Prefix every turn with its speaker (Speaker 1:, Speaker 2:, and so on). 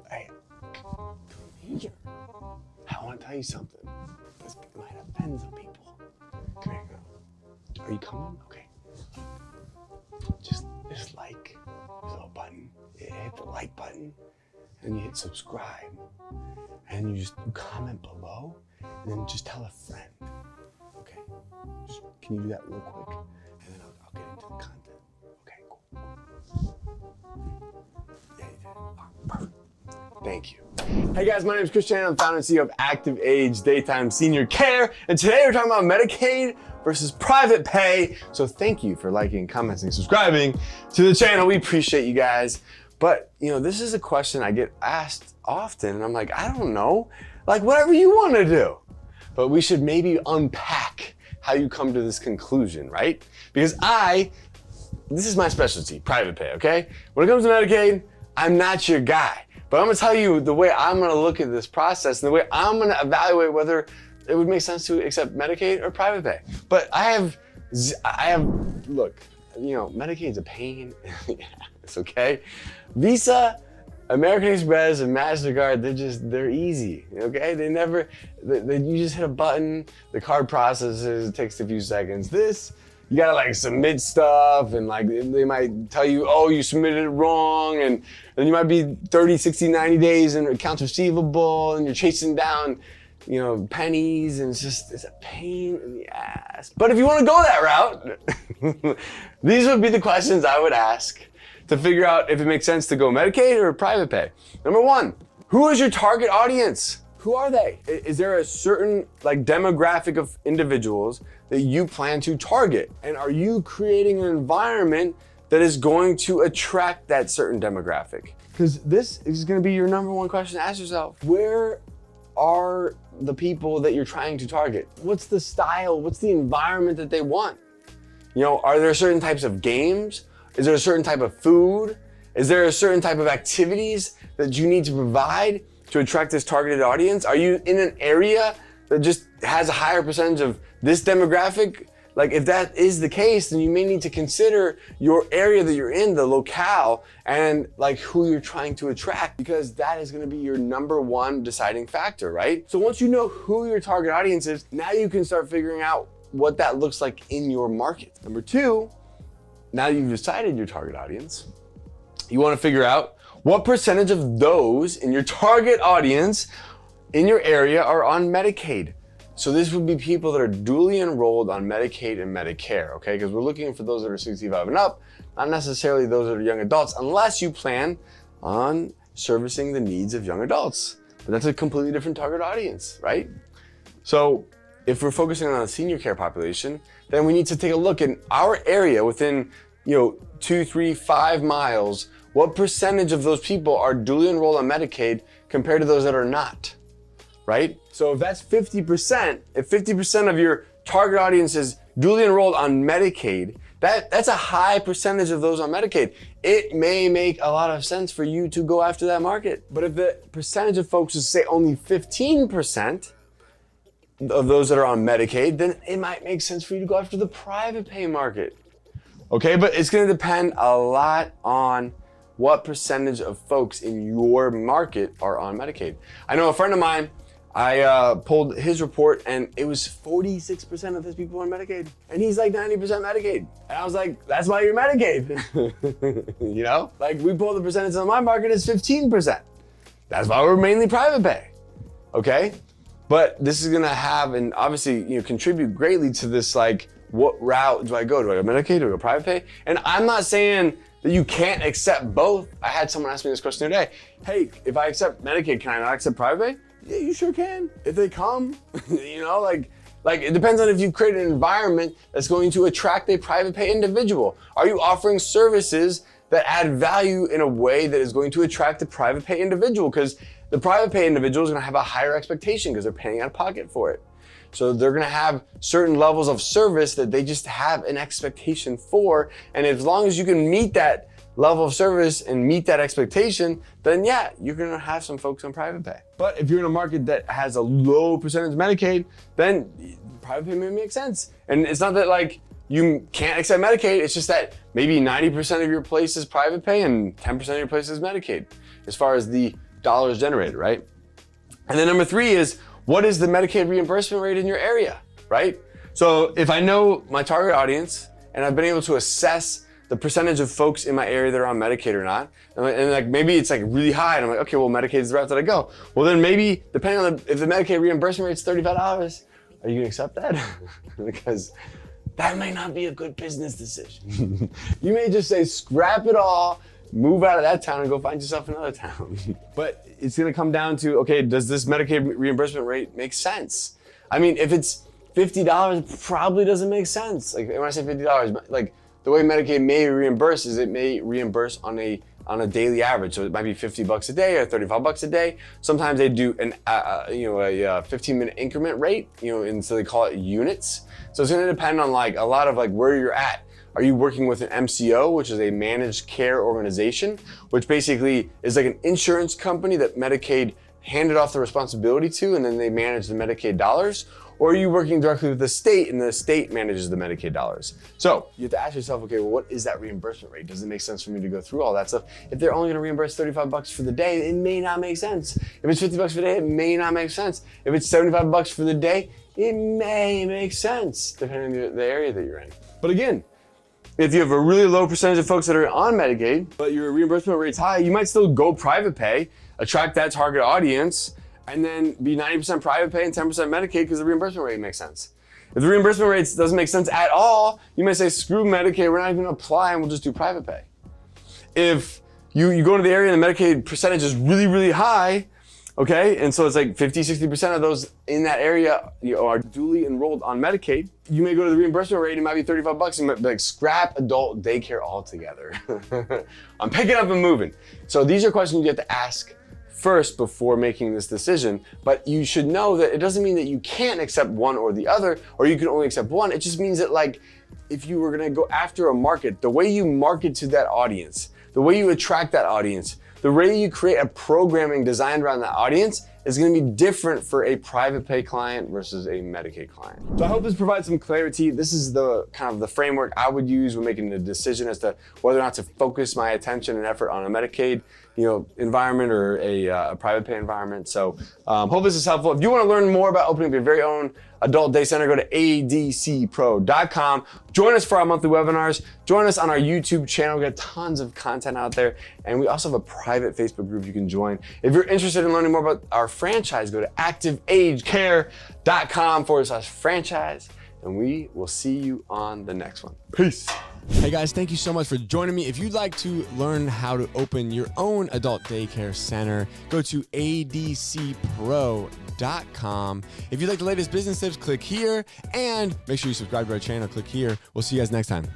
Speaker 1: Hey, here. I want to tell you something. This might offend some people. Come here, girl. Are you coming? Okay. Just like this little button. You hit the like button, and you hit subscribe, and you comment below, and then just tell a friend. Okay. Can you do that real quick? And then I'll get into the content. Okay, cool. Yeah, you did. Oh, perfect. Thank you. Hey guys, my name is Christian. I'm founder and CEO of Active Age Daytime Senior Care. And today we're talking about Medicaid versus private pay. So thank you for liking, commenting, subscribing to the channel. We appreciate you guys. But this is a question I get asked often. And I'm like, I don't know. Like whatever you want to do. But we should maybe unpack how you come to this conclusion, right? Because this is my specialty, private pay, okay? When it comes to Medicaid, I'm not your guy. But I'm gonna tell you the way I'm gonna look at this process and the way I'm gonna evaluate whether it would make sense to accept Medicaid or private pay. But look, Medicaid's a pain. It's okay. Visa, American Express, and MasterCard, they're easy, okay? You just hit a button, the card processes, it takes a few seconds. This, you gotta submit stuff and they might tell you, oh, you submitted it wrong, and then you might be 30, 60, 90 days in accounts receivable and you're chasing down, pennies, and it's a pain in the ass. But if you wanna go that route, these would be the questions I would ask to figure out if it makes sense to go Medicaid or private pay. Number one, who is your target audience? Who are they? Is there a certain demographic of individuals that you plan to target? And are you creating an environment that is going to attract that certain demographic? Because this is gonna be your number one question to ask yourself. Where are the people that you're trying to target? What's the style? What's the environment that they want? Are there certain types of games? Is there a certain type of food? Is there a certain type of activities that you need to provide to attract this targeted audience? Are you in an area that just has a higher percentage of this demographic? If that is the case, then you may need to consider your area that you're in, the locale, and who you're trying to attract, because that is gonna be your number one deciding factor, right? So once you know who your target audience is, now you can start figuring out what that looks like in your market. Number two, now you've decided your target audience, you wanna figure out what percentage of those in your target audience in your area are on Medicaid. So this would be people that are duly enrolled on Medicaid and Medicare, okay? Because we're looking for those that are 65 and up, not necessarily those that are young adults, unless you plan on servicing the needs of young adults. But that's a completely different target audience, right? So if we're focusing on the senior care population, then we need to take a look in our area within 2, 3, 5 miles. What percentage of those people are duly enrolled on Medicaid compared to those that are not, right? So if that's 50%, if 50% of your target audience is duly enrolled on Medicaid, that's a high percentage of those on Medicaid. It may make a lot of sense for you to go after that market. But if the percentage of folks is say only 15% of those that are on Medicaid, then it might make sense for you to go after the private pay market. Okay, but it's gonna depend a lot on what percentage of folks in your market are on Medicaid. I know a friend of mine, I pulled his report and it was 46% of his people on Medicaid. And he's 90% Medicaid. And I was like, that's why you're Medicaid. We pulled the percentage on my market is 15%. That's why we're mainly private pay, okay? But this is gonna have, and obviously, contribute greatly to this, what route do I go? Do I go Medicaid? Do I go private pay? And I'm not saying that you can't accept both. I had someone ask me this question the other day. Hey, if I accept Medicaid, can I not accept private pay? Yeah, you sure can. If they come, it depends on if you create an environment that's going to attract a private pay individual. Are you offering services that add value in a way that is going to attract the private pay individual? Because the private pay individual is gonna have a higher expectation because they're paying out of pocket for it. So they're gonna have certain levels of service that they just have an expectation for. And as long as you can meet that level of service and meet that expectation, then yeah, you're gonna have some folks on private pay. But if you're in a market that has a low percentage Medicaid, then private pay may make sense. And it's not that like you can't accept Medicaid, it's just that maybe 90% of your place is private pay and 10% of your place is Medicaid, as far as the dollars generated, right? And then number 3 is, what is the Medicaid reimbursement rate in your area, right? So if I know my target audience and I've been able to assess the percentage of folks in my area that are on Medicaid or not, and like maybe it's like really high, and I'm like, okay, well, Medicaid is the route that I go. Well, then maybe depending on if the Medicaid reimbursement rate is $35, are you gonna accept that? Because that might not be a good business decision. You may just say, scrap it all, move out of that town and go find yourself another town. But it's gonna come down to, okay, does this Medicaid reimbursement rate make sense? I mean, if it's $50, it probably doesn't make sense. Like when I say $50, like the way Medicaid may reimburse is it may reimburse on a daily average. So it might be $50 a day or $35 a day. Sometimes they do a 15-minute increment rate, and so they call it units. So it's gonna depend on like a lot of like where you're at. Are you working with an MCO, which is a managed care organization, which basically is like an insurance company that Medicaid handed off the responsibility to, and then they manage the Medicaid dollars? Or are you working directly with the state and the state manages the Medicaid dollars? So you have to ask yourself, okay, well, what is that reimbursement rate? Does it make sense for me to go through all that stuff? If they're only gonna reimburse $35 for the day, it may not make sense. If it's $50 for the day, it may not make sense. If it's $75 for the day, it may make sense, depending on the area that you're in. But again, if you have a really low percentage of folks that are on Medicaid, but your reimbursement rate's high, you might still go private pay, attract that target audience, and then be 90% private pay and 10% Medicaid because the reimbursement rate makes sense. If the reimbursement rate doesn't make sense at all, you may say, screw Medicaid, we're not even gonna apply and we'll just do private pay. If you go to the area and the Medicaid percentage is really, really high, okay, and so it's like 50, 60% of those in that area are duly enrolled on Medicaid, you may go to the reimbursement rate, it might be $35, and you might be like, scrap adult daycare altogether. I'm picking up and moving. So these are questions you have to ask first before making this decision, but you should know that it doesn't mean that you can't accept one or the other, or you can only accept one. It just means that like, if you were gonna go after a market, the way you market to that audience, the way you attract that audience, the way you create a programming designed around that audience is gonna be different for a private pay client versus a Medicaid client. So I hope this provides some clarity. This is the kind of the framework I would use when making the decision as to whether or not to focus my attention and effort on a Medicaid environment or a private pay environment. So hope this is helpful. If you wanna learn more about opening up your very own adult day center, go to adcpro.com. Join us for our monthly webinars. Join us on our YouTube channel. We got tons of content out there. And we also have a private Facebook group you can join. If you're interested in learning more about our franchise, go to activeagecare.com/franchise. And we will see you on the next one. Peace. Hey guys, thank you so much for joining me. If you'd like to learn how to open your own adult daycare center, go to adcpro.com. If you'd like the latest business tips, click here, and make sure you subscribe to our channel, click here. We'll see you guys next time.